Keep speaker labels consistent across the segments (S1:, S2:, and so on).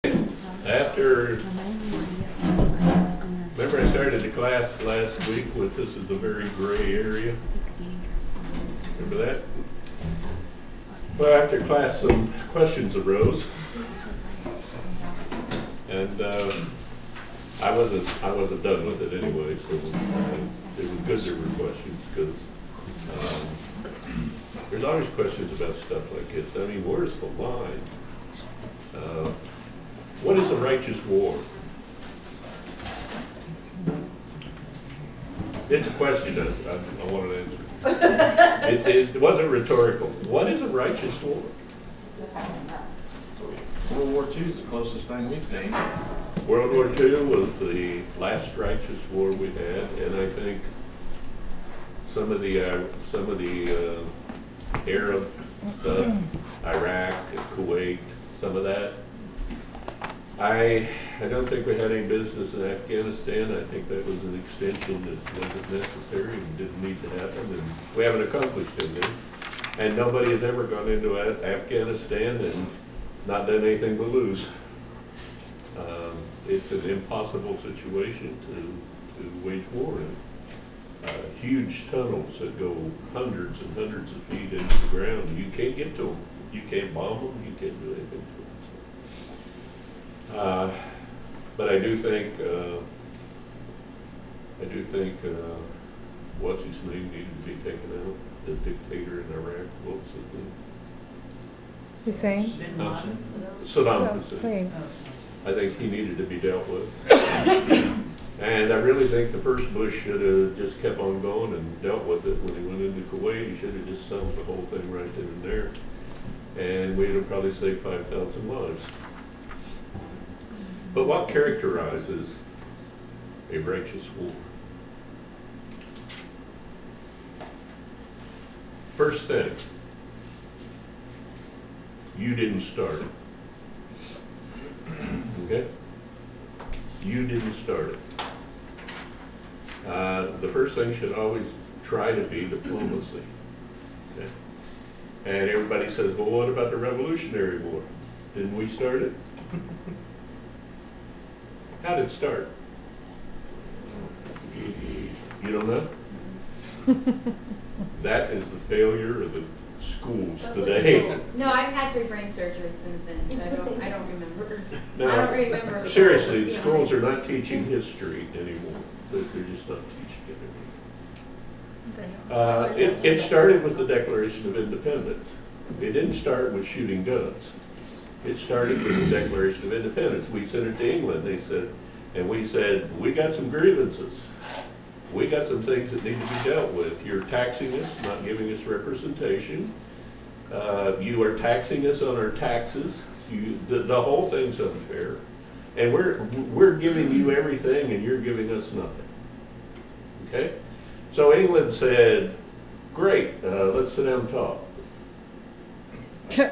S1: After, remember I started the class last week with this is a very gray area? Remember that? Well, after class, some questions arose. And I wasn't done with it anyway, so it was good there were questions, because there's always questions about stuff like this. I mean, where's the line? What is a righteous war? It's a question, I want to answer. It wasn't rhetorical. What is a righteous war?
S2: World War II is the closest thing we've seen.
S1: World War II was the last righteous war we had, and I think some of the Arab stuff, Iraq, Kuwait, some of that. I don't think we had any business in Afghanistan. I think that was an extension that wasn't necessary and didn't need to happen, and we haven't accomplished anything. And nobody has ever gone into Afghanistan and not done anything but lose. It's an impossible situation to wage war in. Huge tunnels that go hundreds and hundreds of feet into the ground. You can't get to them. You can't bomb them. You can't do anything to them. But I do think what's his name needed to be taken out. The dictator in Iraq. What was his name?
S3: Hussein?
S1: Saddam Hussein. I think he needed to be dealt with. And I really think the first Bush should have just kept on going and dealt with it. When he went into Kuwait, he should have just settled the whole thing right then and there. And we'd have probably saved 5,000 lives. But what characterizes a righteous war? First thing, you didn't start it. Okay? You didn't start it. The first thing should always try to be diplomacy. Okay? And everybody says, well, what about the Revolutionary War? Didn't we start it? How did it start? You don't know? That is the failure of the schools today.
S4: No, I've had 3 brain surgeries since then, so I don't remember.
S1: No,
S4: I don't remember.
S1: seriously, the schools are not teaching history anymore. They're just not teaching it anymore. It started with the Declaration of Independence. It didn't start with shooting guns. It started with the Declaration of Independence. We sent it to England. They said, and we said, we got some grievances. We got some things that need to be dealt with. You're taxing us, not giving us representation. You are taxing us on our taxes. The whole thing's unfair. And we're giving you everything and you're giving us nothing. Okay? So England said, great, let's sit down and talk. Is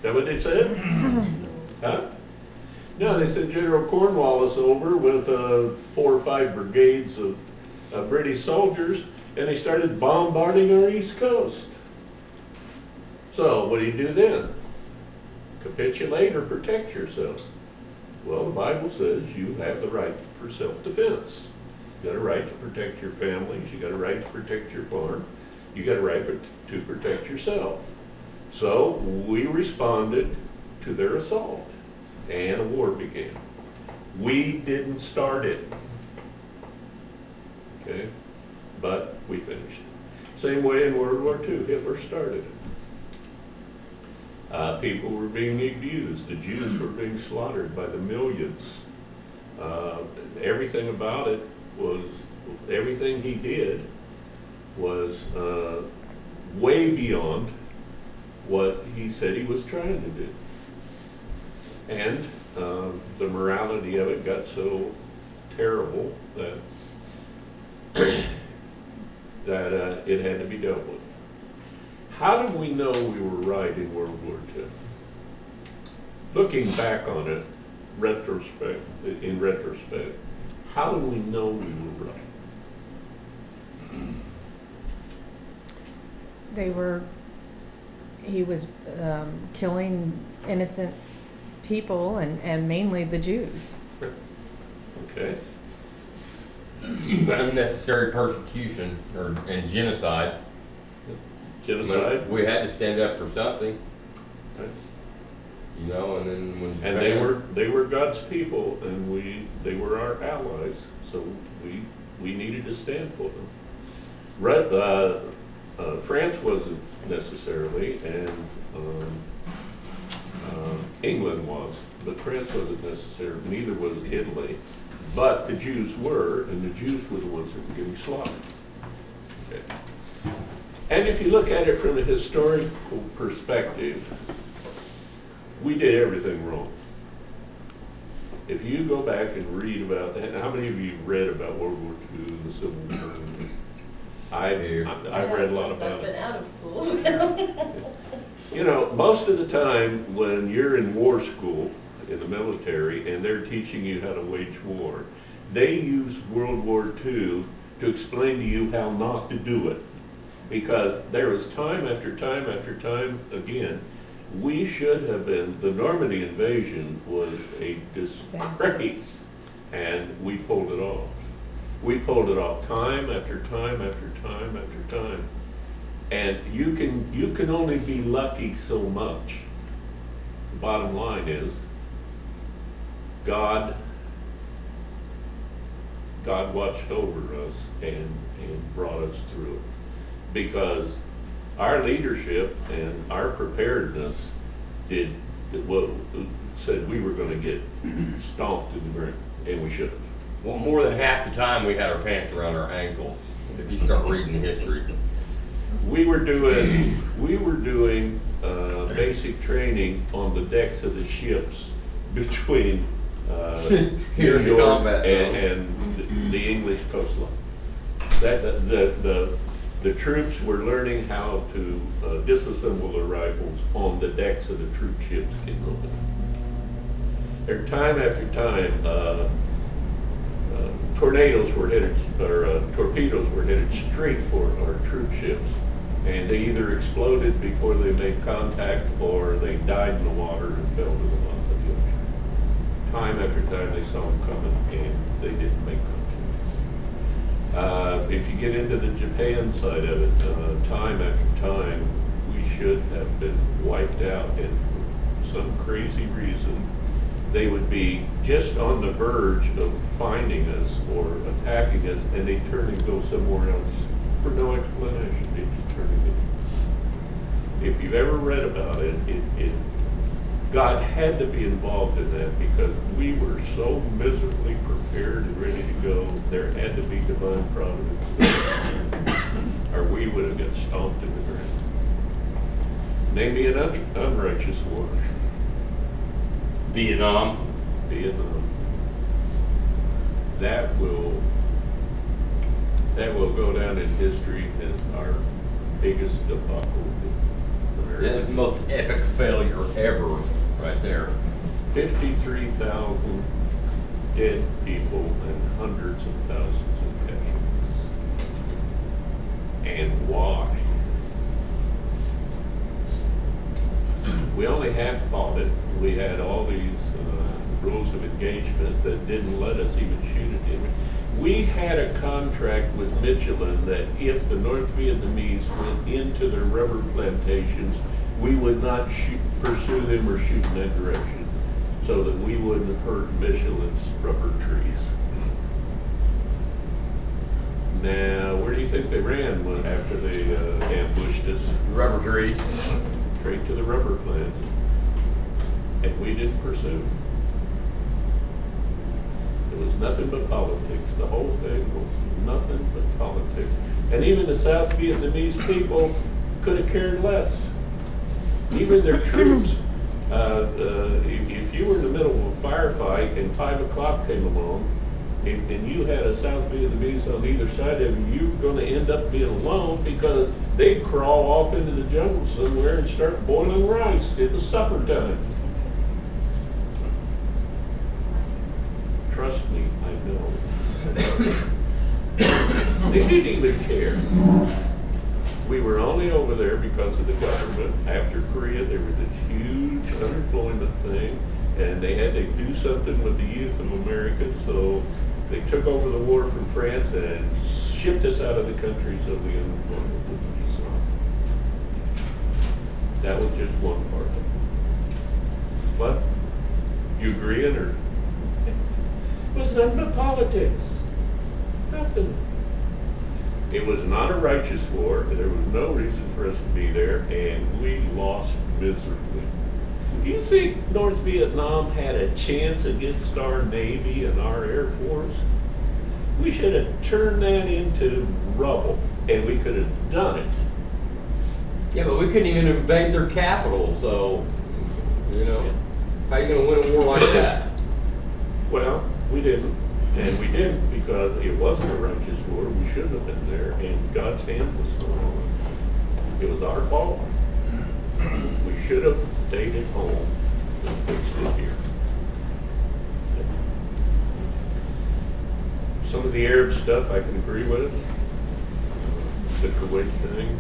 S1: that what they said? Huh? No, they sent General Cornwallis over with 4 or 5 brigades of British soldiers, and they started bombarding our East Coast. So what do you do then? Capitulate or protect yourself? Well, the Bible says you have the right for self-defense. You got a right to protect your families. You got a right to protect your farm. You got a right to protect yourself. So we responded to their assault, and a war began. We didn't start it, okay? But we finished it. Same way in World War II, Hitler started it. People were being abused. The Jews were being slaughtered by the millions. Everything about it was, everything he did was way beyond what he said he was trying to do. And the morality of it got so terrible that it had to be dealt with. How do we know we were right in World War II? Looking back on it, in retrospect, how do we know we were right?
S3: He was killing innocent people and mainly the Jews.
S1: Okay?
S5: Unnecessary persecution and genocide.
S1: Genocide.
S5: We had to stand up for something,
S1: Right.
S5: you know, and then when
S1: And they were God's people, and they were our allies, so we needed to stand for them. France wasn't necessarily, and England was, but France wasn't necessary, neither was Italy. But the Jews were, and the Jews were the ones that were getting slaughtered. Okay. And if you look at it from a historical perspective, we did everything wrong. If you go back and read about that, how many of you read about World War II and the Civil War? I've read a lot about
S6: I've been
S1: it.
S6: out of school.
S1: You know, most of the time when you're in war school, in the military, and they're teaching you how to wage war, they use World War II to explain to you how not to do it. Because there was time after time after time again, we should have been, the Normandy invasion was a disgrace, and we pulled it off. We pulled it off time after time after time after time. And you can only be lucky so much. The bottom line is, God watched over us and brought us through it. Because our leadership and our preparedness said we were going to get stomped to the ground, and we should have.
S5: well, more than half the time we had our pants around our ankles, if you start reading history.
S1: We were doing basic training on the decks of the ships between
S5: Here
S1: New
S5: in the
S1: York
S5: combat
S1: and the English coastline. The troops were learning how to disassemble their rifles on the decks of the troop ships in Normandy. There, time after time, torpedoes were headed straight for our troop ships, and they either exploded before they made contact, or they died in the water and fell to the bottom of the ocean. Time after time, they saw them coming, and they didn't make contact. If you get into the Japan side of it, time after time, we should have been wiped out, and for some crazy reason, they would be just on the verge of finding us or attacking us, and they turn and go somewhere else for no explanation. They just turn and go. If you've ever read about it, God had to be involved in that, because we were so miserably prepared and ready to go. There had to be divine providence, or we would have got stomped in the ground. Name me an unrighteous war.
S5: Vietnam.
S1: That will go down in history as our biggest debacle in America.
S5: That's the most epic failure ever, right there.
S1: 53,000 dead people and hundreds of thousands of casualties. And why? We only half fought it. We had all these rules of engagement that didn't let us even shoot at them. We had a contract with Michelin that if the North Vietnamese went into their rubber plantations, we would not pursue them or shoot in that direction, so that we wouldn't hurt Michelin's rubber trees. Now, where do you think they ran after they ambushed us?
S5: Rubber tree.
S1: Straight to the rubber plant. And we didn't pursue. It was nothing but politics. The whole thing was nothing but politics. And even the South Vietnamese people could have cared less. Even their troops. If you were in the middle of a firefight and 5 o'clock came along, and you had a South Vietnamese on either side of you, you were going to end up being alone, because they'd crawl off into the jungle somewhere and start boiling rice. It was supper time. Trust me, I know. They didn't even care. We were only over there because of the government. After Korea, there was this huge unemployment thing. and they had to do something with the youth of America, so they took over the war from France and shipped us out of the country so the unemployment would be solved. That was just one part of it. What? You agreeing, or? It was nothing but politics. Nothing. It was not a righteous war. There was no reason for us to be there, and we lost miserably. Do you think North Vietnam had a chance against our Navy and our Air Force? We should have turned that into rubble, and we could have done it.
S5: Yeah, but we couldn't even invade their capital, so, you know, how you gonna win a war like that?
S1: Well, we didn't, and we didn't because it wasn't a righteous war. We shouldn't have been there, and God's hand was still on it. It was our fault. We should have stayed at home and fixed it here. Some of the Arab stuff I can agree with. The Kuwait thing,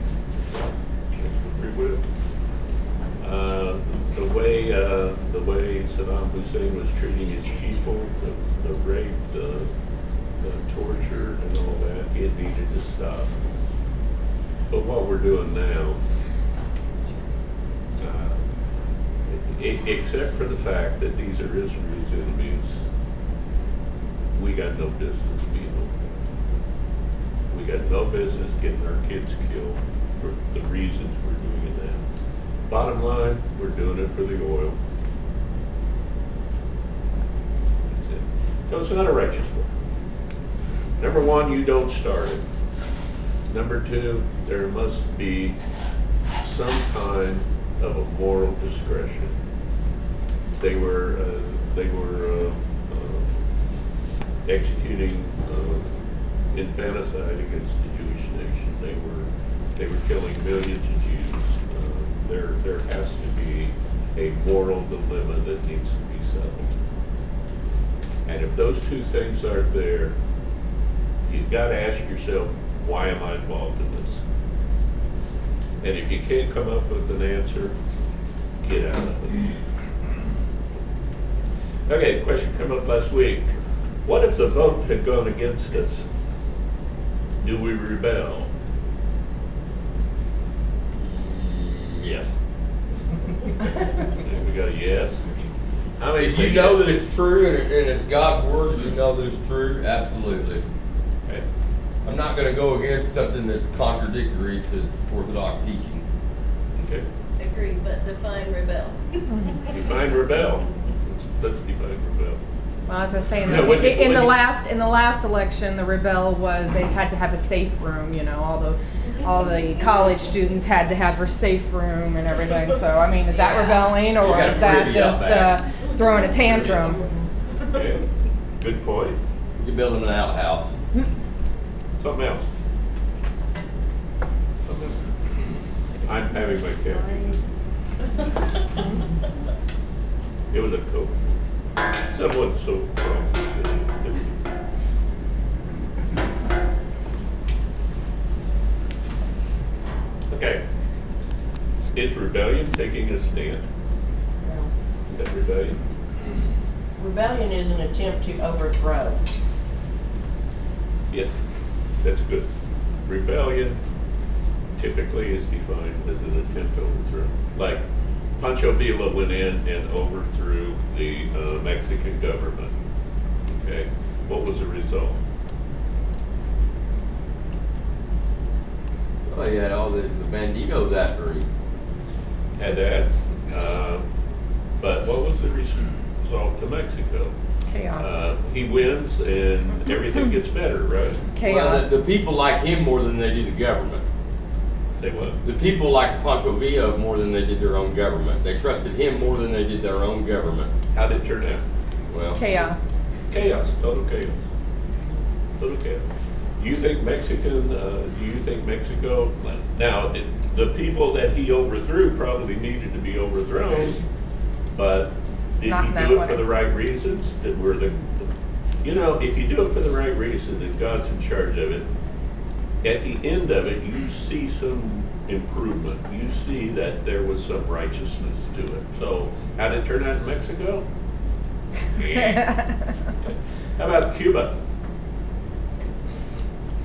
S1: I can agree with. The way Saddam Hussein was treating his people, the rape, the torture, and all that, it needed to stop. But what we're doing now, except for the fact that these are Israel's enemies, we got no business being over there. We got no business getting our kids killed for the reasons we're doing it now. Bottom line, we're doing it for the oil. That's it. So it's not a righteous war. Number one, you don't start it. Number two, there must be some kind of a moral discretion. They were executing infanticide against the Jewish nation. They were killing millions of Jews. There has to be a moral dilemma that needs to be settled. And if those two things aren't there, you've got to ask yourself, why am I involved in this? And if you can't come up with an answer, get out of it. Okay, the question came up last week. What if the vote had gone against us? Do we rebel?
S5: Yes.
S1: Okay, we got a yes. How many
S5: If
S1: say
S5: you know
S1: yes?
S5: that it's true and it's God's word, you know that it's true, absolutely.
S1: Okay.
S5: I'm not gonna go against something that's contradictory to Orthodox teaching.
S1: Okay.
S6: Agree, but define rebel.
S1: Define rebel. Let's define rebel.
S3: Well, as I say, in
S1: Yeah,
S3: the,
S1: when you-
S3: in
S1: when
S3: the
S1: you-
S3: last election, the rebel was they had to have a safe room. You know, all the college students had to have their safe room and everything. So, I mean, is that rebelling, or
S5: You got
S3: is that
S5: trivia
S3: just
S5: back.
S3: throwing a tantrum?
S1: Okay. Good point.
S5: You can build them an outhouse.
S1: Something else. Something else. I'm having my caffeine. It was a Coke. Someone so strong. Okay. Is rebellion taking a stand? Is that rebellion?
S7: Rebellion is an attempt to overthrow.
S1: Yes, that's good. Rebellion typically is defined as an attempt to overthrow. Like Pancho Villa went in and overthrew the Mexican government. Okay, what was the result?
S5: Oh, he had all the banditos after him.
S1: Had that. But what was the result to Mexico?
S3: Chaos.
S1: He wins and everything gets better, right?
S3: Chaos.
S5: Well, the people like him more than they do the government.
S1: Say what?
S5: The people liked Pancho Villa more than they did their own government. They trusted him more than they did their own government.
S1: How did it turn out?
S5: Well,
S3: Chaos.
S1: Chaos, total chaos. Total chaos. Do you think Mexico, now, the people that he overthrew probably needed to be overthrown, but did
S3: Not
S1: he
S3: in that
S1: do it
S3: way.
S1: for the right reasons? That were you know, if you do it for the right reason and God's in charge of it, at the end of it, you see some improvement. You see that there was some righteousness to it. So how did it turn out in Mexico? How about Cuba?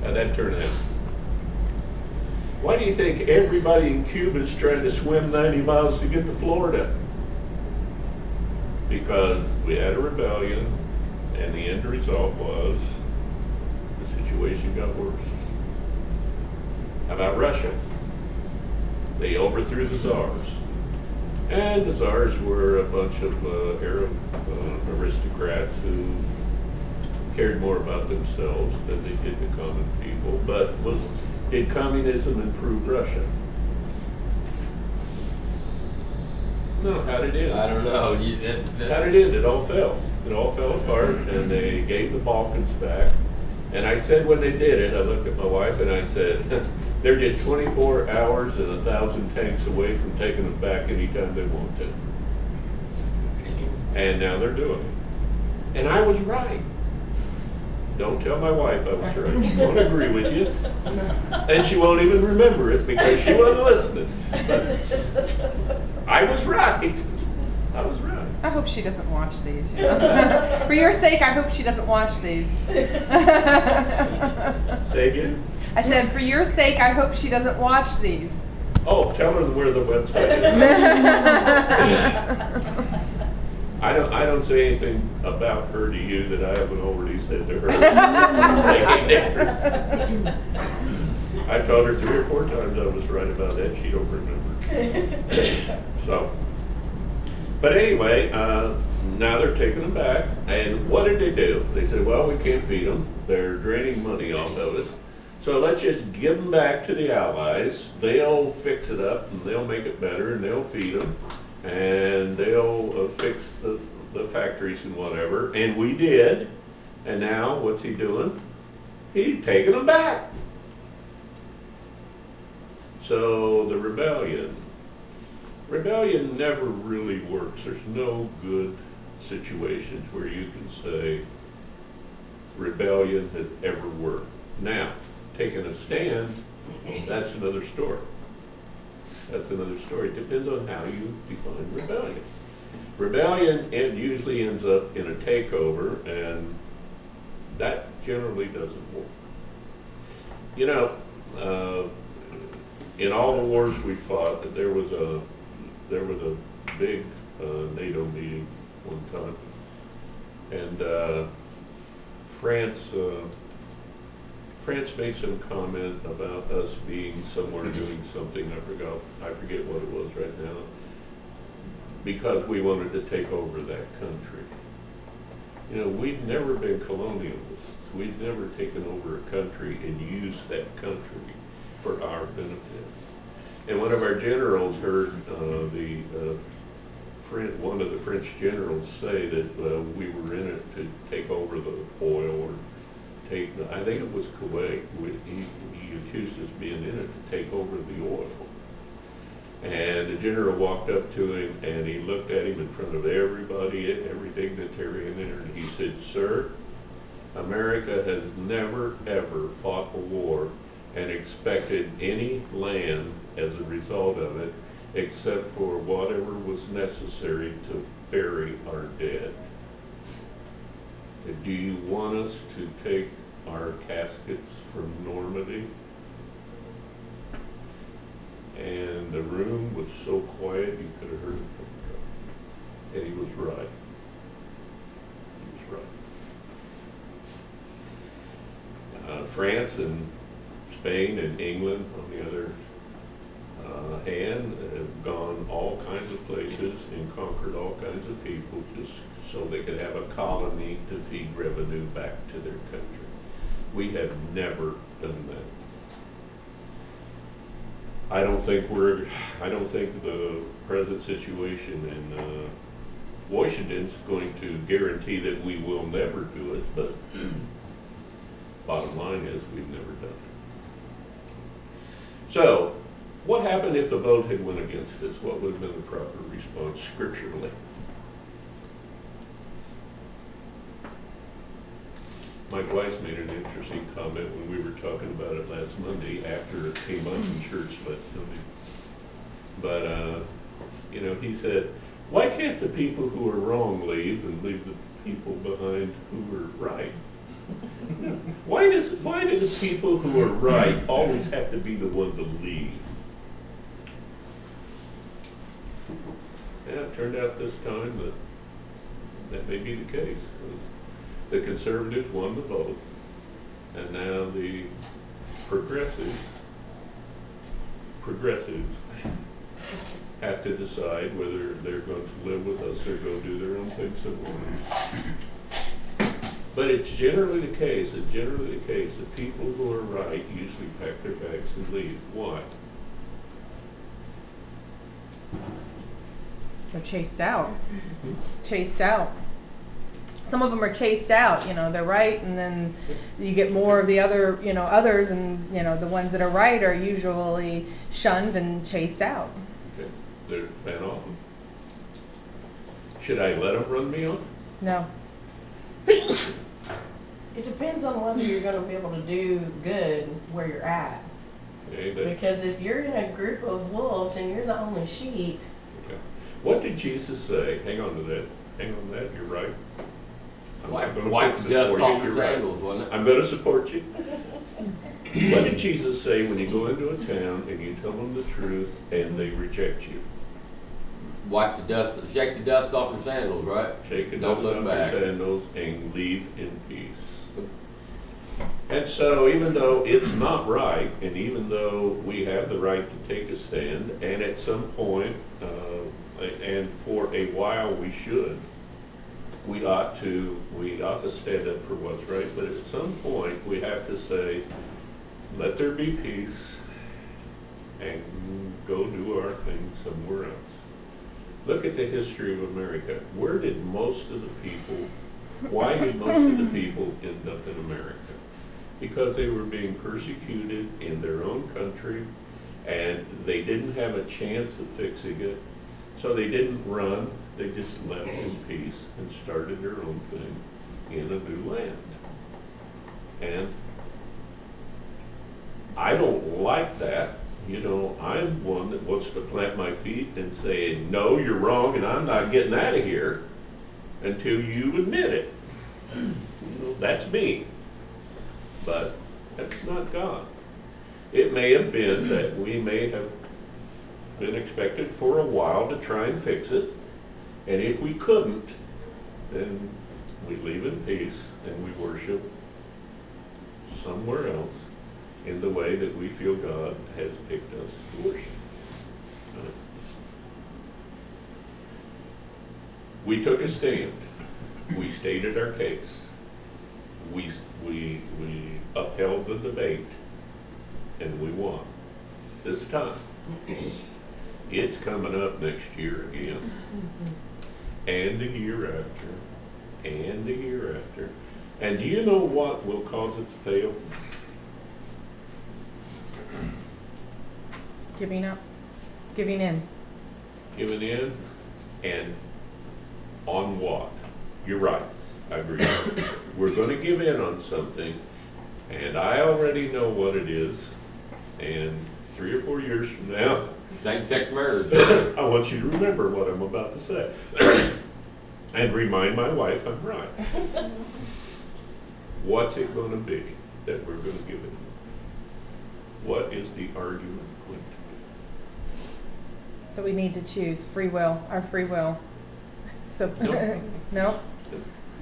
S1: How'd that turn out? Why do you think everybody in Cuba is trying to swim 90 miles to get to Florida? Because we had a rebellion, and the end result was the situation got worse. How about Russia? They overthrew the czars. And the czars were a bunch of Arab aristocrats who cared more about themselves than they did the common people. But did communism improve Russia? No, how did it end?
S5: I don't know.
S1: How did it end? It all fell. It all fell apart, and they gave the Balkans back. And I said when they did it, I looked at my wife and I said, they're just 24 hours and 1,000 tanks away from taking them back anytime they want to. And now they're doing it. And I was right. Don't tell my wife I was right. She won't agree with you. And she won't even remember it because she wasn't listening. But I was right. I was right.
S3: I hope she doesn't watch these. You know? For your sake, I hope she doesn't watch these.
S1: Say again?
S3: I said, for your sake, I hope she doesn't watch these.
S1: Oh, tell her where the website is. I don't say anything about her to you that I haven't already said to her. I told her 3 or 4 times I was right about that. She don't remember. So, but anyway, now they're taking them back. And what did they do? They said, well, we can't feed them. They're draining money off of us. So let's just give them back to the Allies. They'll fix it up and they'll make it better and they'll feed them. And they'll fix the factories and whatever. And we did. And now, what's he doing? He's taking them back. So the rebellion never really works. There's no good situations where you can say rebellion has ever worked. Now, taking a stand, that's another story. That's another story. It depends on how you define rebellion. Rebellion, it usually ends up in a takeover, and that generally doesn't work. You know, in all the wars we fought, there was a big NATO meeting one time, and France made some comment about us being somewhere doing something. I forget what it was right now, because we wanted to take over that country. You know, we've never been colonialists. We've never taken over a country and used that country for our benefit. And one of our generals heard one of the French generals say that we were in it to take over the oil, or I think it was Kuwait. He accused us of being in it to take over the oil. And the general walked up to him and he looked at him in front of everybody, every dignitary in there, and he said, "Sir, America has never ever fought a war and expected any land as a result of it, except for whatever was necessary to bury our dead. Do you want us to take our caskets from Normandy?" And the room was so quiet you could have heard it from the top. And he was right. He was right. France and Spain and England, on the other hand, have gone all kinds of places and conquered all kinds of people just so they could have a colony to feed revenue back to their country. We have never done that. I don't think the present situation in Washington's going to guarantee that we will never do it, but bottom line is we've never done it. So, what happened if the vote had went against us? What would have been the proper response scripturally? Mike Weiss made an interesting comment when we were talking about it last Monday after it came up in church last Sunday. But, you know, he said, why can't the people who are wrong leave and leave the people behind who are right. Why do the people who are right always have to be the one to leave? Yeah, it turned out this time that may be the case. The conservatives won the vote, and now the progressives have to decide whether they're going to live with us or go do their own thing somewhere. But it's generally the case, that people who are right usually pack their bags and leave. Why?
S3: They're chased out. Chased out. Some of them are chased out, you know, they're right, and then you get more of the other, you know, others, and, you know, the ones that are right are usually shunned and chased out.
S1: Okay, they're ran off. Should I let them run me off?
S3: No.
S7: It depends on whether you're gonna be able to do good where you're at.
S1: Okay,
S7: Because if you're in a group of wolves and you're the only sheep,
S1: okay. What did Jesus say? Hang on to that. Hang on to that. You're right. I'm not gonna
S5: Wipe
S1: fix
S5: the
S1: it
S5: dust
S1: for you.
S5: off
S1: You're
S5: your
S1: right.
S5: sandals, wasn't it?
S1: I'm going to support you. What did Jesus say when you go into a town and you tell them the truth and they reject you?
S5: Wipe the dust, shake the dust off your sandals, right?
S1: Shake the
S5: Don't
S1: dust
S5: look
S1: off
S5: back.
S1: your sandals and leave in peace. And so even though it's not right, and even though we have the right to take a stand, and at some point, and for a while we should, we ought to stand up for what's right, but at some point we have to say, let there be peace, and go do our thing somewhere else. Look at the history of America. Why did most of the people end up in America? Because they were being persecuted in their own country, and they didn't have a chance of fixing it. So they didn't run, they just left in peace and started their own thing in a new land. And I don't like that. You know, I'm one that wants to plant my feet and say, no, you're wrong and I'm not getting out of here until you admit it. You know, that's me. But that's not God. It may have been that we may have been expected for a while to try and fix it, and if we couldn't, then we leave in peace and we worship somewhere else in the way that we feel God has picked us to worship. We took a stand. We stated our case. We upheld the debate, and we won this time. It's coming up next year again, and the year after, and the year after. And do you know what will cause it to fail?
S3: Giving up. Giving in.
S1: Giving in, and on what? You're right, I agree. We're going to give in on something, and I already know what it is, and 3 or 4 years from now,
S5: Same-sex marriage.
S1: I want you to remember what I'm about to say. And remind my wife I'm right. What's it going to be that we're going to give it? What is the argument going to be?
S3: So we need to choose free will, our free will. So,
S1: No.
S3: no?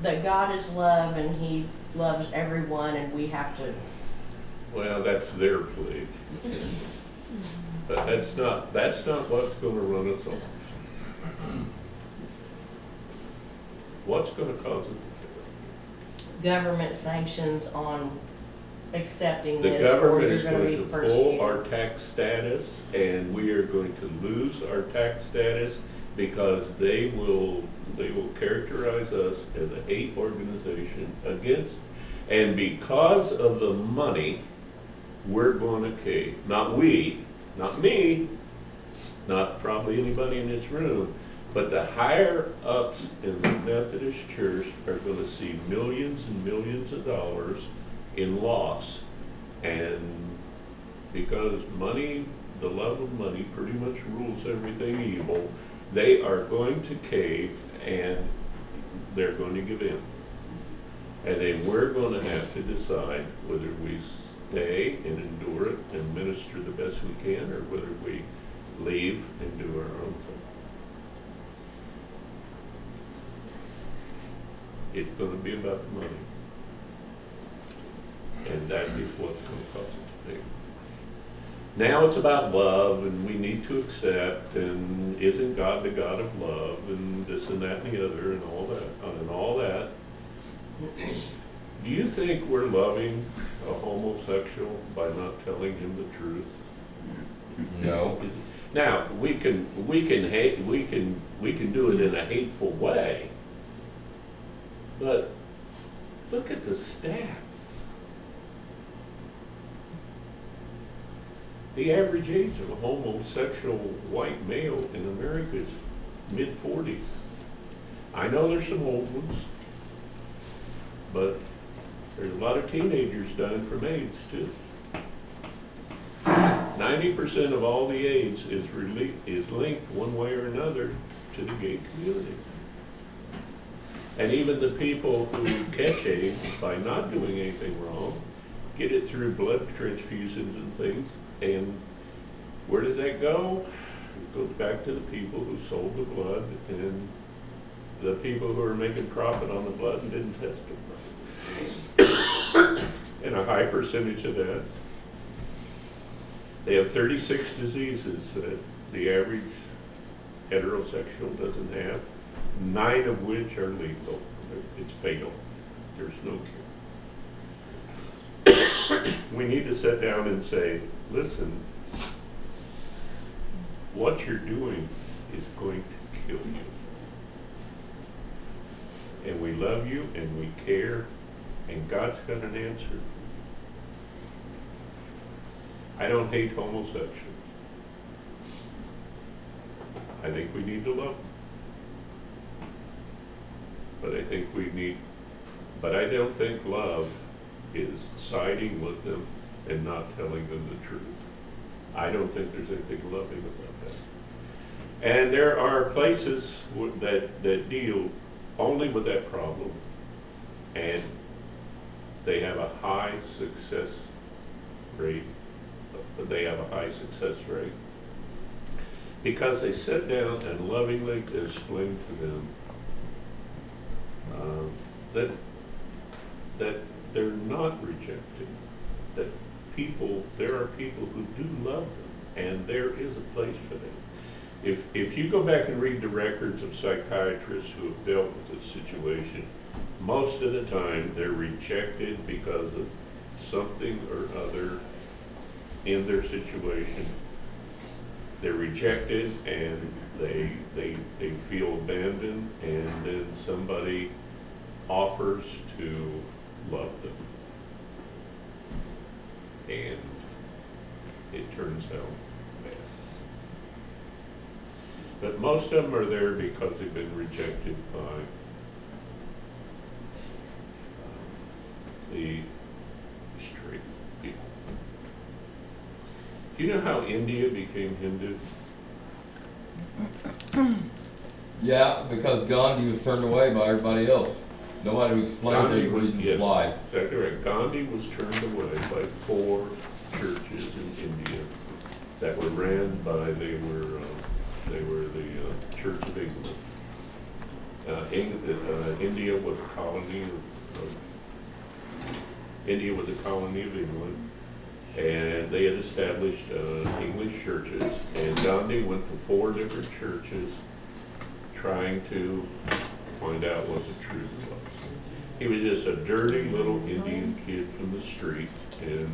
S7: that God is love and He loves everyone and we have to.
S1: Well, that's their plea. But that's not what's going to run us off. What's going to cause it to fail?
S7: Government sanctions on accepting
S1: The
S7: this, or
S1: government
S7: you're
S1: is
S7: gonna
S1: going
S7: be
S1: to pull
S7: persecuted.
S1: our tax status, and we are going to lose our tax status because they will characterize us as a hate organization against, and because of the money, we're going to cave. Not we, not me, not probably anybody in this room, but the higher ups in the Methodist Church are going to see millions and millions of dollars in loss. And because money, the love of money pretty much rules everything evil, they are going to cave, and they're going to give in. And then we're going to have to decide whether we stay and endure it and minister the best we can, or whether we leave and do our own thing. It's going to be about the money. And that is what's going to cause it to be. Now it's about love, and we need to accept, and isn't God the God of love, and this and that and the other, and all that. Do you think we're loving a homosexual by not telling him the truth?
S5: No.
S1: Now we can do it in a hateful way, but look at the stats. The average age of a homosexual white male in America is mid-40s. I know there's some old ones, but there's a lot of teenagers dying from AIDS too. 90% of all the AIDS is linked one way or another to the gay community. And even the people who catch AIDS by not doing anything wrong get it through blood transfusions and things. And where does that go? It goes back to the people who sold the blood and the people who are making profit on the blood and didn't test it. And a high percentage of that, they have 36 diseases that the average heterosexual doesn't have, 9 of which are lethal. It's fatal. There's no cure. We need to sit down and say, listen, what you're doing is going to kill you. And we love you and we care, and God's got an answer. I don't hate homosexuals. I think we need to love them. But I don't think love is siding with them and not telling them the truth. I don't think there's anything loving about that. And there are places that deal only with that problem, and they have a high success rate. Because they sit down and lovingly explain to them that they're not rejected, that there are people who do love them, and there is a place for them. If you go back and read the records of psychiatrists who have dealt with this situation, most of the time they're rejected because of something or other in their situation. They're rejected and they feel abandoned, and then somebody offers to love them. And it turns out bad. But most of them are there because they've been rejected by the straight people. Do you know how India became Hindu?
S5: Yeah, because Gandhi was turned away by everybody else. Nobody would explain the reasons why.
S1: Exactly right. Gandhi was turned away by 4 churches in India that were ran by, they were the Church of England. India was a colony of England, and they had established English churches, and Gandhi went to 4 different churches trying to find out what the truth was. He was just a dirty little Indian kid from the street, and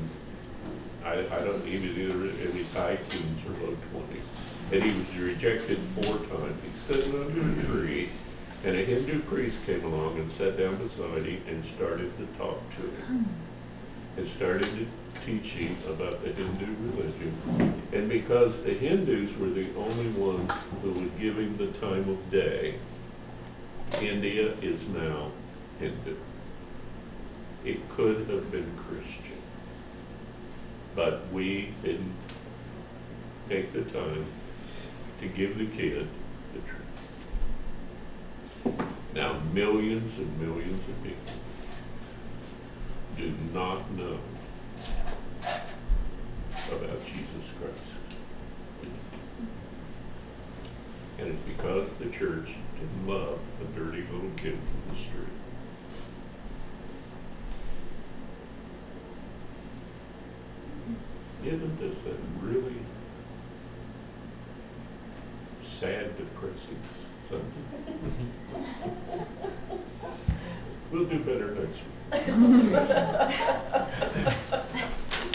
S1: he was either in his high teens or low 20s, and he was rejected 4 times. He's sitting under a tree, and a Hindu priest came along and sat down beside him and started to talk to him, and started to teach him about the Hindu religion. And because the Hindus were the only ones who would give him the time of day, India is now Hindu. It could have been Christian, but we didn't take the time to give the kid the truth. Now, millions and millions of people do not know about Jesus Christ. And it's because the church didn't love a dirty little kid from the street. Isn't this a really sad, depressing subject? We'll do better next week.